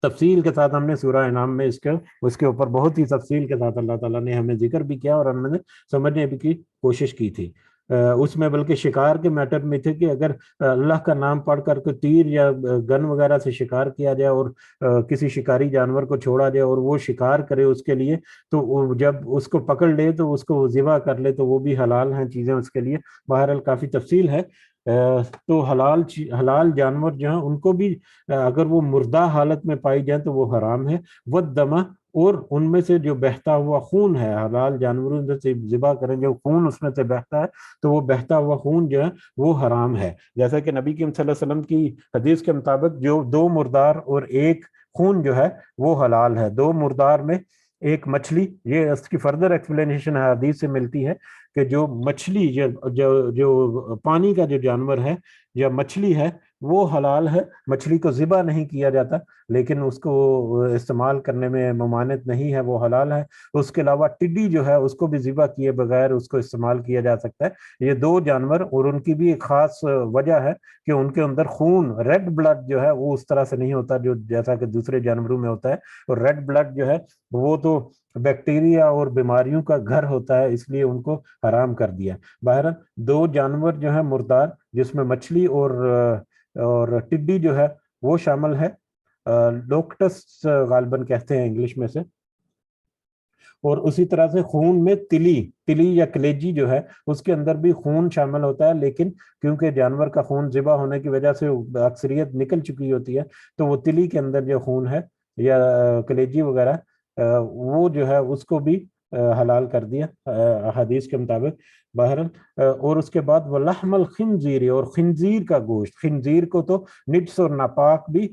تفصیل کے ساتھ ہم نے سورہ انعام میں اس کے اوپر بہت ہی تفصیل کے ساتھ اللہ تعالیٰ نے ہمیں ذکر بھی کیا اور ہم نے سمجھنے بھی کی کوشش کی تھی۔ اس میں بلکہ شکار کے میٹر میں تھے کہ اگر اللہ کا نام پڑھ کر کے تیر یا گن وغیرہ سے شکار کیا جائے اور کسی شکاری جانور کو چھوڑا جائے اور وہ شکار کرے اس کے لیے، تو جب اس کو پکڑ لے تو اس کو ذبح کر لے تو وہ بھی حلال ہیں چیزیں اس کے لیے۔ بہرحال کافی تفصیل ہے۔ تو حلال جانور جو ہیں ان کو بھی اگر وہ مردہ حالت میں پائی جائیں تو وہ حرام ہے۔ والدم اور ان میں سے جو بہتا ہوا خون ہے، حلال جانوروں سے ذبح کریں جو خون اس میں سے بہتا ہے تو وہ بہتا ہوا خون جو ہے وہ حرام ہے۔ جیسا کہ نبی کریم صلی اللہ علیہ وسلم کی حدیث کے مطابق جو 2 مردار اور 1 خون جو ہے وہ حلال ہے۔ 2 مردار میں 1 مچھلی، یہ اس کی فردر ایکسپلینیشن حدیث سے ملتی ہے کہ جو مچھلی جو پانی کا جو جانور ہے یا مچھلی ہے وہ حلال ہے، مچھلی کو ذبح نہیں کیا جاتا لیکن اس کو استعمال کرنے میں ممانعت نہیں ہے، وہ حلال ہے۔ اس کے علاوہ ٹڈی جو ہے اس کو بھی ذبح کیے بغیر اس کو استعمال کیا جا سکتا ہے۔ یہ 2 جانور، اور ان کی بھی ایک خاص وجہ ہے کہ ان کے اندر خون، ریڈ بلڈ جو ہے وہ اس طرح سے نہیں ہوتا جو جیسا کہ دوسرے جانوروں میں ہوتا ہے، اور ریڈ بلڈ جو ہے وہ تو بیکٹیریا اور بیماریوں کا گھر ہوتا ہے، اس لیے ان کو حرام کر دیا۔ بہرحال 2 جانور جو ہیں مردار، جس میں مچھلی اور ٹڈی جو ہے وہ شامل ہے، لوکٹس غالباً کہتے ہیں انگلش میں سے۔ اور اسی طرح سے خون میں تلی یا کلیجی جو ہے اس کے اندر بھی خون شامل ہوتا ہے، لیکن کیونکہ جانور کا خون ذبح ہونے کی وجہ سے اکثریت نکل چکی ہوتی ہے تو وہ تلی کے اندر جو خون ہے یا کلیجی وغیرہ وہ جو ہے اس کو بھی حلال کر دیا حدیث کے مطابق بہرحال۔ اور اس کے بعد وَلَحْمَ الْخِنْزِيرِ، اور خنزیر کا گوشت، خنزیر کو تو نجس اور ناپاک بھی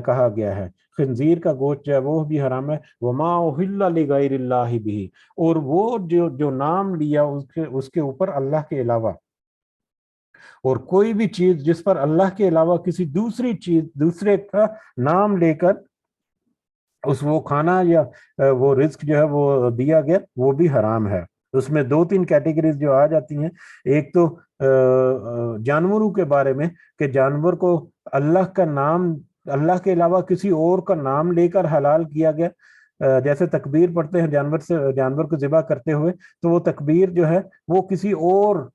کہا گیا ہے، خنزیر کا گوشت جو ہے وہ بھی حرام ہے۔ وَمَا أُحِلَّ لِغَيْرِ اللَّهِ بِهِ، اور وہ جو نام لیا اس کے اوپر اللہ کے علاوہ، اور کوئی بھی چیز جس پر اللہ کے علاوہ کسی دوسری چیز، دوسرے کا نام لے کر وہ کھانا یا وہ رزق جو ہے وہ دیا گیا، وہ بھی حرام ہے۔ اس میں 2-3 کیٹیگریز جو آ جاتی ہیں، ایک تو جانوروں کے بارے میں کہ جانور کو اللہ کا نام، اللہ کے علاوہ کسی اور کا نام لے کر حلال کیا گیا، جیسے تکبیر پڑھتے ہیں جانور کو ذبح کرتے ہوئے، تو وہ تکبیر جو ہے وہ کسی اور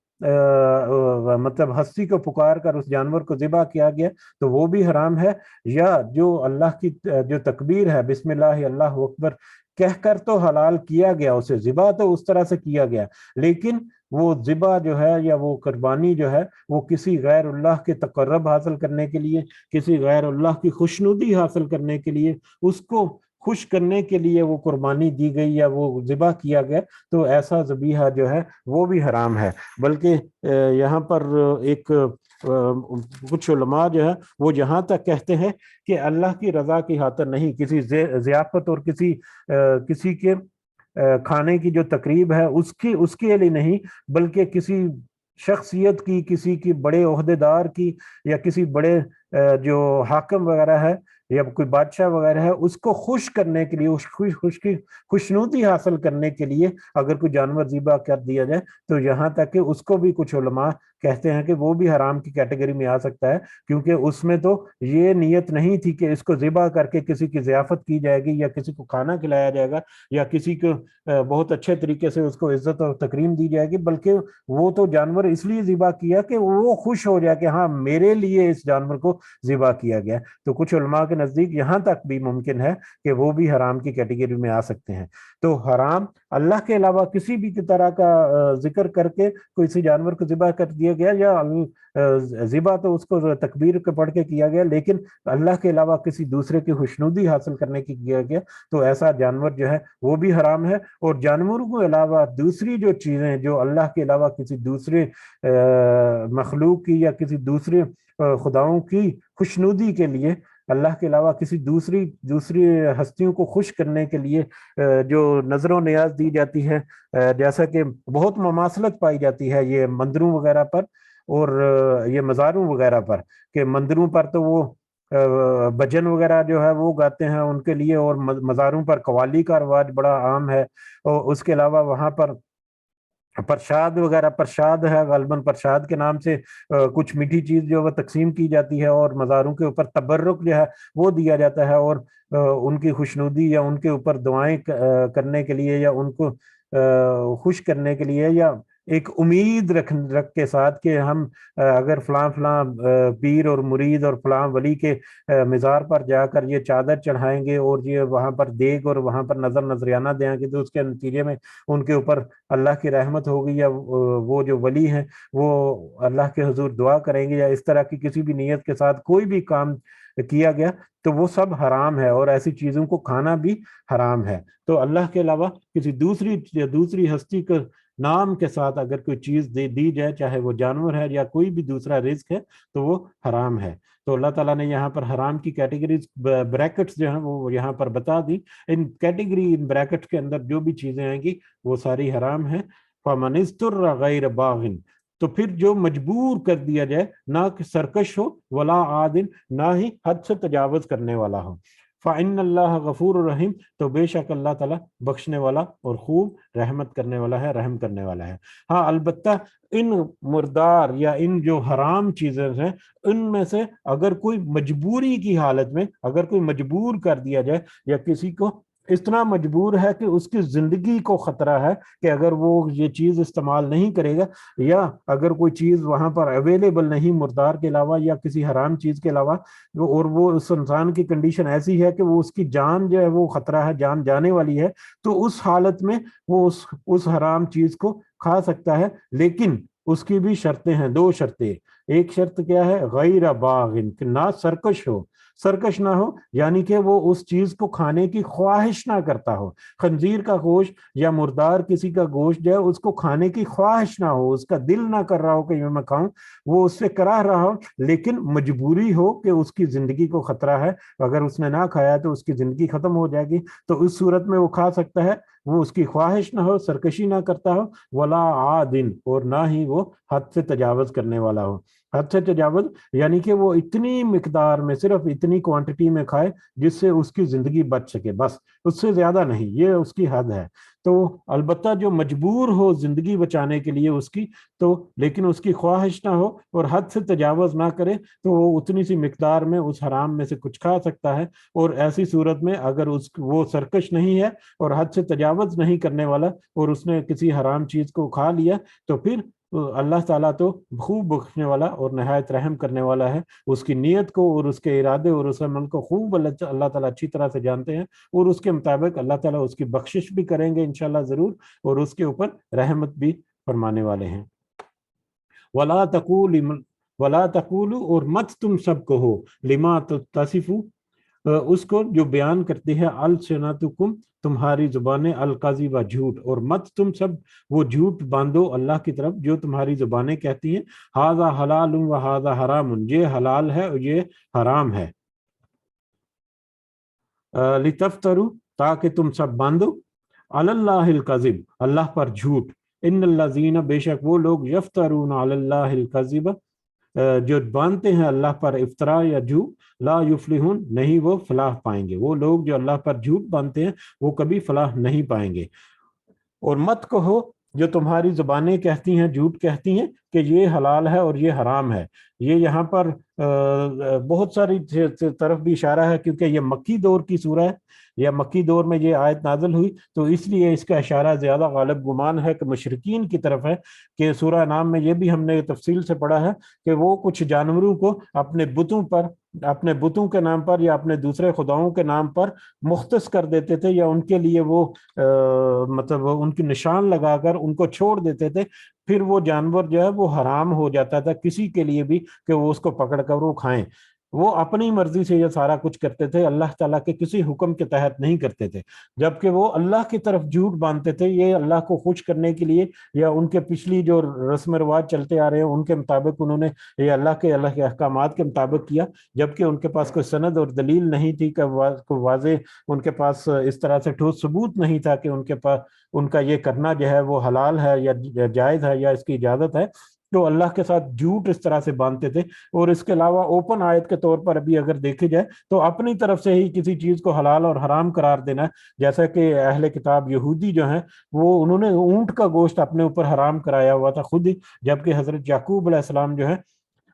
مطلب ہستی کو پکار کر اس جانور کو ذبح کیا گیا تو وہ بھی حرام ہے۔ یا جو اللہ کی جو تکبیر ہے بسم اللہ اللہ اکبر کہہ کر تو حلال کیا گیا، اسے ذبح تو اس طرح سے کیا گیا، لیکن وہ ذبح جو ہے یا وہ قربانی جو ہے وہ کسی غیر اللہ کے تقرب حاصل کرنے کے لیے، کسی غیر اللہ کی خوشنودی حاصل کرنے کے لیے، اس کو خوش کرنے کے لیے وہ قربانی دی گئی یا وہ ذبح کیا گیا، تو ایسا ذبیحہ جو ہے وہ بھی حرام ہے۔ بلکہ یہاں پر ایک کچھ علماء جو ہے وہ جہاں تک کہتے ہیں کہ اللہ کی رضا کی خاطر نہیں، کسی ضیافت اور کسی کے کھانے کی جو تقریب ہے اس کے لیے نہیں، بلکہ کسی شخصیت کی، کسی کی بڑے عہدیدار کی، یا کسی بڑے جو حاکم وغیرہ ہے یا کوئی بادشاہ وغیرہ ہے، اس کو خوش کرنے کے لیے، اس کی خوشنودی حاصل کرنے کے لیے اگر کوئی جانور ذبح کر دیا جائے تو یہاں تک کہ اس کو بھی کچھ علماء کہتے ہیں کہ وہ بھی حرام کی کیٹیگری میں آ سکتا ہے، کیونکہ اس میں تو یہ نیت نہیں تھی کہ اس کو ذبح کر کے کسی کی ضیافت کی جائے گی یا کسی کو کھانا کھلایا جائے گا یا کسی کو بہت اچھے طریقے سے اس کو عزت اور تکریم دی جائے گی، بلکہ وہ تو جانور اس لیے ذبح کیا کہ وہ خوش ہو جائے کہ ہاں میرے لیے اس جانور کو ذبح کیا گیا۔ تو کچھ علماء کے نزدیک یہاں تک بھی ممکن ہے کہ وہ بھی حرام کی کیٹیگری میں آ سکتے ہیں۔ تو حرام اللہ کے علاوہ کسی بھی طرح کا ذکر کر کے کسی جانور کو ذبح کر دیا گیا، یا ذبح تو اس کو تکبیر کے پڑھ کے کیا گیا لیکن اللہ کے علاوہ کسی دوسرے کی خوشنودی حاصل کرنے کی کیا گیا، تو ایسا جانور جو ہے وہ بھی حرام ہے۔ اور جانوروں کے علاوہ دوسری جو چیزیں جو اللہ کے علاوہ کسی دوسرے مخلوق کی یا کسی دوسرے خداؤں کی خوشنودی کے لیے، اللہ کے علاوہ کسی دوسری ہستیوں کو خوش کرنے کے لیے جو نظر و نیاز دی جاتی ہے، جیسا کہ بہت مماثلت پائی جاتی ہے یہ مندروں وغیرہ پر اور یہ مزاروں وغیرہ پر، کہ مندروں پر تو وہ بھجن وغیرہ جو ہے وہ گاتے ہیں ان کے لیے، اور مزاروں پر قوالی کا رواج بڑا عام ہے، اور اس کے علاوہ وہاں پر پرشاد وغیرہ، پرشاد ہے غالباً، پرشاد کے نام سے کچھ میٹھی چیز جو وہ تقسیم کی جاتی ہے، اور مزاروں کے اوپر تبرک جو ہے وہ دیا جاتا ہے، اور ان کی خوشنودی یا ان کے اوپر دعائیں کرنے کے لیے یا ان کو خوش کرنے کے لیے، یا ایک امید رکھ کے ساتھ کہ ہم اگر فلاں پیر اور مرید اور فلاں ولی کے مزار پر جا کر یہ چادر چڑھائیں گے اور یہ وہاں پر دیگ اور وہاں پر نذرانہ دیں گے تو اس کے نتیجے میں ان کے اوپر اللہ کی رحمت ہوگی، یا وہ جو ولی ہیں وہ اللہ کے حضور دعا کریں گے، یا اس طرح کی کسی بھی نیت کے ساتھ کوئی بھی کام کیا گیا تو وہ سب حرام ہے، اور ایسی چیزوں کو کھانا بھی حرام ہے۔ تو اللہ کے علاوہ کسی دوسری ہستی کے نام کے ساتھ اگر کوئی چیز دی جائے، چاہے وہ جانور ہے یا کوئی بھی دوسرا رزق ہے، تو وہ حرام ہے۔ تو اللہ تعالیٰ نے یہاں پر حرام کی کیٹیگریز بریکٹس جو ہیں وہ یہاں پر بتا دی، ان بریکٹ کے اندر جو بھی چیزیں آئیں گی وہ ساری حرام ہیں۔ فَمَنِ اسْتُرَّ غَيْرَ بَاغٍ، تو پھر جو مجبور کر دیا جائے، نہ کہ سرکش ہو، ولا عادٍ، نہ ہی حد سے تجاوز کرنے والا ہو، فَإِنَّ اللَّهَ غَفُورٌ رَحِيمٌ، تو بے شک اللہ تعالیٰ بخشنے والا اور خوب رحمت کرنے والا ہے، رحم کرنے والا ہے۔ ہاں البتہ ان مردار یا ان جو حرام چیزیں ہیں ان میں سے اگر کوئی مجبوری کی حالت میں اگر کوئی مجبور کر دیا جائے، یا کسی کو اتنا مجبور ہے کہ اس کی زندگی کو خطرہ ہے کہ اگر وہ یہ چیز استعمال نہیں کرے گا، یا اگر کوئی چیز وہاں پر اویلیبل نہیں مردار کے علاوہ یا کسی حرام چیز کے علاوہ، اور وہ اس انسان کی کنڈیشن ایسی ہے کہ وہ اس کی جان جو ہے وہ خطرہ ہے، جان جانے والی ہے، تو اس حالت میں وہ اس حرام چیز کو کھا سکتا ہے، لیکن اس کی بھی شرطیں ہیں، 2 شرطیں۔ ایک شرط کیا ہے؟ غیر باغن، کہ نہ سرکش ہو، سرکش نہ ہو یعنی کہ وہ اس چیز کو کھانے کی خواہش نہ کرتا ہو. خنزیر کا گوشت یا مردار کسی کا گوشت جو ہے اس کو کھانے کی خواہش نہ ہو، اس کا دل نہ کر رہا ہو کہ میں کھاؤں، وہ اس سے کراہ رہا ہو، لیکن مجبوری ہو کہ اس کی زندگی کو خطرہ ہے، اگر اس نے نہ کھایا تو اس کی زندگی ختم ہو جائے گی، تو اس صورت میں وہ کھا سکتا ہے. وہ اس کی خواہش نہ ہو، سرکشی نہ کرتا ہو. ولا عادن، اور نہ ہی وہ حد سے تجاوز کرنے والا ہو. حد سے تجاوز یعنی کہ وہ اتنی مقدار میں، صرف اتنی کوانٹٹی میں کھائے جس سے اس کی زندگی بچ سکے، بس اس سے زیادہ نہیں، یہ اس کی حد ہے. تو البتہ جو مجبور ہو زندگی بچانے کے لیے اس کی، تو لیکن اس کی خواہش نہ ہو اور حد سے تجاوز نہ کرے، تو وہ اتنی سی مقدار میں اس حرام میں سے کچھ کھا سکتا ہے. اور ایسی صورت میں اگر وہ سرکش نہیں ہے اور حد سے تجاوز نہیں کرنے والا، اور اس نے کسی حرام چیز کو کھا لیا، تو پھر اللہ تعالیٰ تو خوب بخشنے والا اور نہایت رحم کرنے والا ہے. اس کی نیت کو اور اس کے ارادے اور اس عمل کو خوب اللہ تعالیٰ اچھی طرح سے جانتے ہیں، اور اس کے مطابق اللہ تعالیٰ اس کی بخشش بھی کریں گے انشاءاللہ ضرور، اور اس کے اوپر رحمت بھی فرمانے والے ہیں. ولا تقول ولا تقول، اور مت تم سب کہو، لما تصفو، اس کو جو بیان کرتی ہے، السنتکم، تمہاری زبانیں، القذب، جھوٹ، اور مت تم سب وہ جھوٹ باندھو اللہ کی طرف جو تمہاری زبانیں کہتی ہیں، ھذا حلال و ھذا حرام، یہ حلال ہے اور یہ حرام ہے. لتفتروا، تاکہ تم سب باندھو، علی اللہ الکذب، اللہ پر جھوٹ. ان الذین، بے شک وہ لوگ، یفترون علی اللہ الکذب، جو باندھتے ہیں اللہ پر افطرا یا جھوٹ، لا یفلحون، نہیں وہ فلاح پائیں گے. وہ لوگ جو اللہ پر جھوٹ باندھتے ہیں وہ کبھی فلاح نہیں پائیں گے. اور مت کہو جو تمہاری زبانیں کہتی ہیں، جھوٹ کہتی ہیں کہ یہ حلال ہے اور یہ حرام ہے. یہ یہاں پر بہت ساری طرف بھی اشارہ ہے، کیونکہ یہ مکی دور کی سورہ ہے، یا مکی دور میں یہ آیت نازل ہوئی، تو اس لیے اس کا اشارہ زیادہ غالب گمان ہے کہ مشرکین کی طرف ہے. کہ سورہ نام میں یہ بھی ہم نے تفصیل سے پڑھا ہے کہ وہ کچھ جانوروں کو اپنے بتوں کے نام پر یا اپنے دوسرے خداؤں کے نام پر مختص کر دیتے تھے، یا ان کے لیے وہ مطلب ان کی نشان لگا کر ان کو چھوڑ دیتے تھے. پھر وہ جانور جو ہے وہ حرام ہو جاتا تھا کسی کے لیے بھی کہ وہ اس کو پکڑ کر وہ کھائیں. وہ اپنی مرضی سے یہ سارا کچھ کرتے تھے، اللہ تعالیٰ کے کسی حکم کے تحت نہیں کرتے تھے. جبکہ وہ اللہ کی طرف جھوٹ باندھتے تھے، یہ اللہ کو خوش کرنے کے لیے، یا ان کے پچھلی جو رسم رواج چلتے آ رہے ہیں ان کے مطابق انہوں نے یہ اللہ کے احکامات کے مطابق کیا، جبکہ ان کے پاس کوئی سند اور دلیل نہیں تھی کہ واضح، ان کے پاس اس طرح سے ٹھوس ثبوت نہیں تھا کہ ان کے پاس ان کا یہ کرنا جو ہے وہ حلال ہے یا جائز ہے یا اس کی اجازت ہے. تو اللہ کے ساتھ جھوٹ اس طرح سے باندھتے تھے. اور اس کے علاوہ اوپن آیت کے طور پر ابھی اگر دیکھی جائے تو اپنی طرف سے ہی کسی چیز کو حلال اور حرام قرار دینا ہے. جیسا کہ اہل کتاب یہودی جو ہیں وہ انہوں نے اونٹ کا گوشت اپنے اوپر حرام کرایا ہوا تھا خود ہی، جبکہ حضرت یعقوب علیہ السلام جو ہے،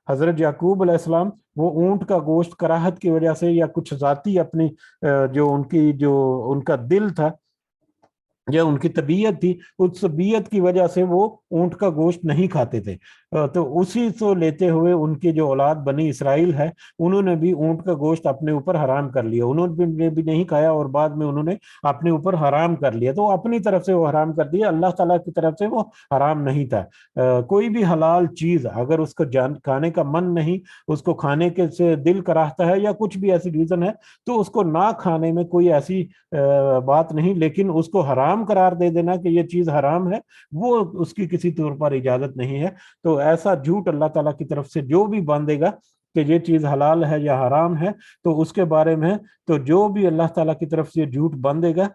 حضرت یعقوب علیہ السلام وہ اونٹ کا گوشت کراہت کی وجہ سے، یا کچھ ذاتی اپنی جو ان کا دل تھا یا ان کی طبیعت تھی، اس طبیعت کی وجہ سے وہ اونٹ کا گوشت نہیں کھاتے تھے. تو اسی کو لیتے ہوئے ان کی جو اولاد بنی اسرائیل ہے انہوں نے بھی اونٹ کا گوشت اپنے اوپر حرام کر لیا، انہوں نے بھی نہیں کھایا اور بعد میں انہوں نے اپنے اوپر حرام کر لیا. تو اپنی طرف سے وہ حرام کر دیا، اللہ تعالیٰ کی طرف سے وہ حرام نہیں تھا. کوئی بھی حلال چیز اگر اس کو کھانے کا من نہیں، اس کو کھانے کے سے دل کراہتا ہے یا کچھ بھی ایسی ریزن ہے، تو اس کو نہ کھانے میں کوئی ایسی بات نہیں، لیکن اس کو حرام قرار دے دینا کہ یہ چیز حرام ہے، وہ اس کی کسی طور پر اجازت نہیں ہے. تو ایسا جھوٹ اللہ تعالیٰ کی طرف سے جو بھی باندھے گا کہ یہ چیز حلال ہے یا حرام ہے، تو اس کے بارے میں تو جو بھی اللہ تعالیٰ کی طرف سے جھوٹ باندھے گا،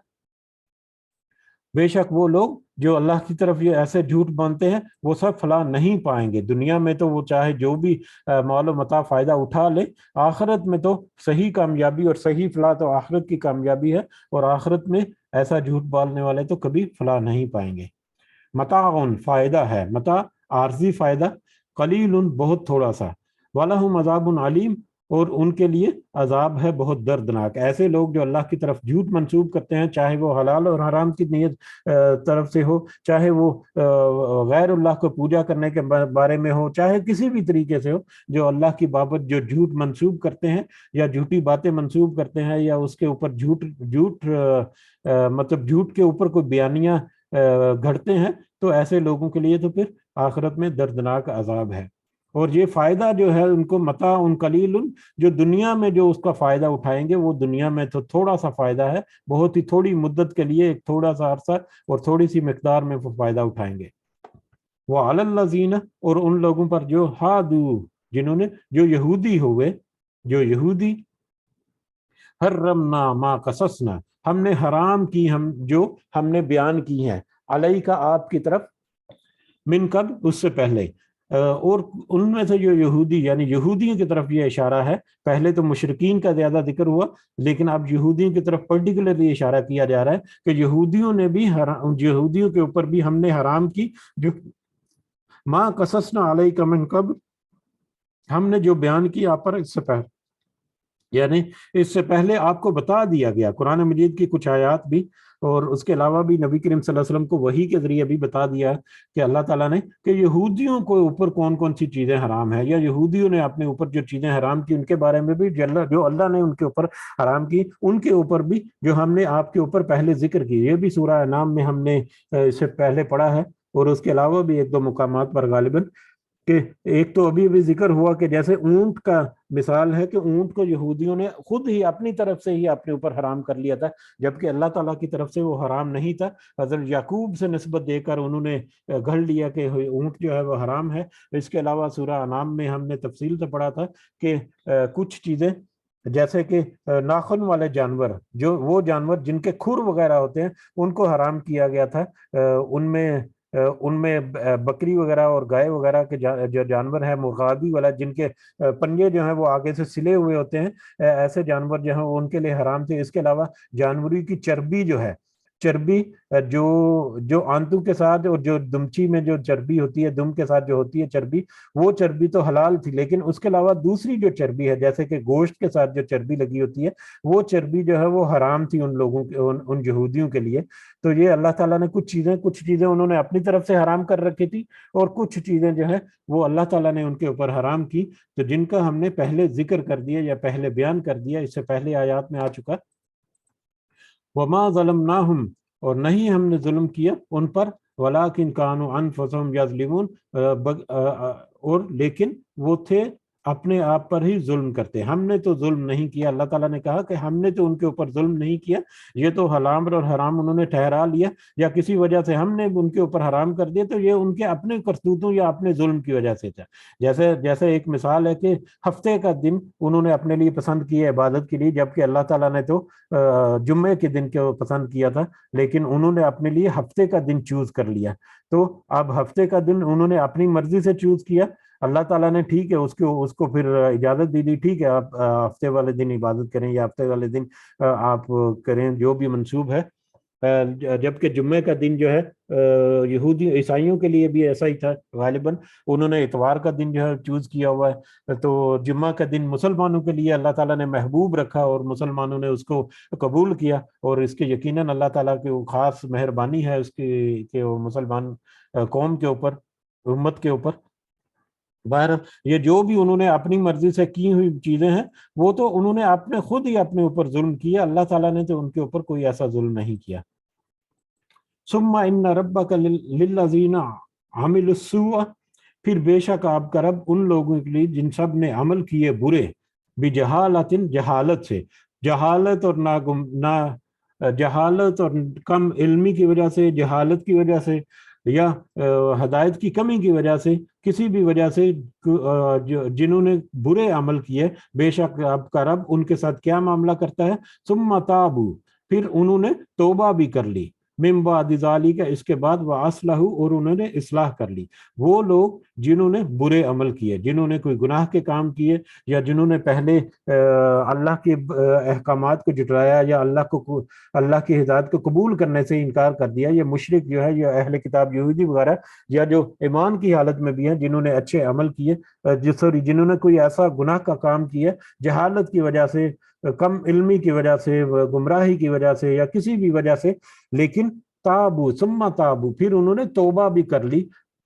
بے شک وہ لوگ جو اللہ کی طرف یہ ایسے جھوٹ باندھتے ہیں وہ سب فلاح نہیں پائیں گے. دنیا میں تو وہ چاہے جو بھی مال و متاع فائدہ اٹھا لے، آخرت میں تو صحیح کامیابی اور صحیح فلاح تو آخرت کی کامیابی ہے، اور آخرت میں ایسا جھوٹ بالنے والے تو کبھی فلاح نہیں پائیں گے. متاع فائدہ ہے، متاع عارضی فائدہ، قلیل بہت تھوڑا سا، وَلَهُمْ عَذَابٌ عَلِيمٌ، اور ان کے لیے عذاب ہے بہت دردناک. ایسے لوگ جو اللہ کی طرف جھوٹ منسوب کرتے ہیں، چاہے وہ حلال اور حرام کی نیت طرف سے ہو، چاہے وہ غیر اللہ کو پوجا کرنے کے بارے میں ہو، چاہے کسی بھی طریقے سے ہو، جو اللہ کی بابت جو جھوٹ منسوب کرتے ہیں یا جھوٹی باتیں منسوب کرتے ہیں، یا اس کے اوپر جھوٹ مطلب جھوٹ کے اوپر کوئی بیانیاں گھڑتے ہیں، تو ایسے لوگوں کے لیے تو پھر آخرت میں دردناک عذاب ہے. اور یہ فائدہ جو ہے ان کو متاع قلیل، جو دنیا میں جو اس کا فائدہ اٹھائیں گے وہ دنیا میں تو تھوڑا سا فائدہ ہے، بہت ہی تھوڑی مدت کے لیے، ایک تھوڑا سا عرصہ اور تھوڑی سی مقدار میں وہ فائدہ اٹھائیں گے۔ وعلی الذین، اور ان لوگوں پر جو ہادو، جنہوں نے جو یہودی ہوئے، جو یہودی، حرمنا ما قصصنا، ہم نے حرام کی، ہم نے بیان کی ہیں، علیہ کا آپ کی طرف، من قبل اس سے پہلے، اور ان میں سے جو یہودی، یعنی یہودیوں کی طرف یہ اشارہ ہے، پہلے تو مشرکین کا زیادہ ذکر ہوا لیکن اب یہودیوں کی طرف پرٹیکولرلی اشارہ کیا جا رہا ہے کہ یہودیوں نے بھی یہودیوں کے اوپر بھی ہم نے حرام کی جو ما قصصنا علیک من قبل، ہم نے جو بیان کی آپ پر اس سے پہلے، یعنی اس سے پہلے آپ کو بتا دیا گیا قرآن مجید کی کچھ آیات بھی، اور اس کے علاوہ بھی نبی کریم صلی اللہ علیہ وسلم کو وحی کے ذریعے بھی بتا دیا کہ اللہ تعالیٰ نے کہ یہودیوں کو اوپر کون کون سی چیزیں حرام ہیں، یا یہودیوں نے اپنے اوپر جو چیزیں حرام کی ان کے بارے میں بھی جو اللہ نے ان کے اوپر حرام کی ان کے اوپر بھی جو ہم نے آپ کے اوپر پہلے ذکر کی، یہ بھی سورہ انعام میں ہم نے اس سے پہلے پڑھا ہے، اور اس کے علاوہ بھی ایک دو مقامات پر غالباً، کہ ایک تو ابھی ذکر ہوا کہ جیسے اونٹ کا مثال ہے کہ اونٹ کو یہودیوں نے خود ہی اپنی طرف سے ہی اپنے اوپر حرام کر لیا تھا، جبکہ اللہ تعالیٰ کی طرف سے وہ حرام نہیں تھا، حضرت یعقوب سے نسبت دے کر انہوں نے گھڑ لیا کہ اونٹ جو ہے وہ حرام ہے۔ اس کے علاوہ سورہ انعام میں ہم نے تفصیل سے پڑھا تھا کہ کچھ چیزیں جیسے کہ ناخن والے جانور، جو وہ جانور جن کے کھر وغیرہ ہوتے ہیں ان کو حرام کیا گیا تھا، ان میں بکری وغیرہ اور گائے وغیرہ کے جو جانور ہے، مرغابی والا جن کے پنجے جو ہیں وہ آگے سے سلے ہوئے ہوتے ہیں، ایسے جانور جو ہیں ان کے لیے حرام تھے۔ اس کے علاوہ جانوری کی چربی جو ہے، چربی جو آنتوں کے ساتھ اور جو دمچی میں جو چربی ہوتی ہے، دم کے ساتھ جو ہوتی ہے چربی، وہ چربی تو حلال تھی، لیکن اس کے علاوہ دوسری جو چربی ہے جیسے کہ گوشت کے ساتھ جو چربی لگی ہوتی ہے وہ چربی جو ہے وہ حرام تھی ان لوگوں کے، ان یہودیوں کے لیے۔ تو یہ اللہ تعالیٰ نے کچھ چیزیں انہوں نے اپنی طرف سے حرام کر رکھی تھی، اور کچھ چیزیں جو ہے وہ اللہ تعالیٰ نے ان کے اوپر حرام کی، تو جن کا ہم نے پہلے ذکر کر دیا یا پہلے بیان کر دیا، اس سے پہلے آیات میں آ چکا۔ وما ظلمناہم، اور نہیں ہم نے ظلم کیا ان پر، ولیکن کانوا انفسہم یظلمون، اور لیکن وہ تھے اپنے آپ پر ہی ظلم کرتے، ہم نے تو ظلم نہیں کیا۔ اللہ تعالیٰ نے کہا کہ ہم نے تو ان کے اوپر ظلم نہیں کیا، یہ تو حلال اور حرام انہوں نے ٹھہرا لیا یا کسی وجہ سے ہم نے ان کے اوپر حرام کر دیا، تو یہ ان کے اپنے کرتوتوں یا اپنے ظلم کی وجہ سے تھا۔ جیسے ایک مثال ہے کہ ہفتے کا دن انہوں نے اپنے لیے پسند کیا عبادت کے لیے، جبکہ اللہ تعالیٰ نے تو جمعے کے دن کو پسند کیا تھا، لیکن انہوں نے اپنے لیے ہفتے کا دن چوز کر لیا۔ تو اب ہفتے کا دن انہوں نے اپنی مرضی سے چوز کیا، اللہ تعالیٰ نے ٹھیک ہے اس کو پھر اجازت دی ٹھیک ہے آپ ہفتے والے دن عبادت کریں یا ہفتے والے دن آپ کریں جو بھی منسوب ہے، جبکہ جمعے کا دن جو ہے یہودی عیسائیوں کے لیے بھی ایسا ہی تھا، غالباً انہوں نے اتوار کا دن جو ہے چوز کیا ہوا ہے، تو جمعہ کا دن مسلمانوں کے لیے اللہ تعالیٰ نے محبوب رکھا اور مسلمانوں نے اس کو قبول کیا، اور اس کے یقیناً اللہ تعالیٰ کی وہ خاص مہربانی ہے اس کی کہ وہ مسلمان قوم کے اوپر، امت کے اوپر۔ باہر یہ جو بھی انہوں نے اپنی مرضی سے کی ہوئی چیزیں ہیں وہ تو انہوں نے خود ہی اپنے اوپر ظلم کیا، اللہ تعالیٰ نے تو ان کے اوپر کوئی ایسا ظلم نہیں کیا۔ ثم ان ربک للذین عملوا السوء، پھر بے شک آپ کا رب ان لوگوں کے لیے جن سب نے عمل کیے برے، بجہالت، جہالت سے، جہالت اور کم علمی کی وجہ سے، جہالت کی وجہ سے، یا ہدایت کی کمی کی وجہ سے، کسی بھی وجہ سے جنہوں نے برے عمل کیے، بے شک آپ کا رب ان کے ساتھ کیا معاملہ کرتا ہے، ثم تابوا، پھر انہوں نے توبہ بھی کر لی، من بعد ذالک، اس کے بعد واصلحوا، اور انہوں نے اصلاح کر لی۔ وہ لوگ جنہوں نے برے عمل کیے، جنہوں نے کوئی گناہ کے کام کیے، یا جنہوں نے پہلے اللہ کے احکامات کو جھٹلایا یا اللہ کی ہدایت کو قبول کرنے سے انکار کر دیا، یہ مشرک جو ہے، یا اہل کتاب یہودی وغیرہ، یا جو ایمان کی حالت میں بھی ہیں جنہوں نے اچھے عمل کیے، جنہوں نے کوئی ایسا گناہ کا کام کیا جہالت کی وجہ سے، کم علمی کی وجہ سے، گمراہی کی وجہ سے، یا کسی بھی وجہ سے، لیکن تابو، ثم تابو، پھر انہوں نے توبہ بھی کر لی،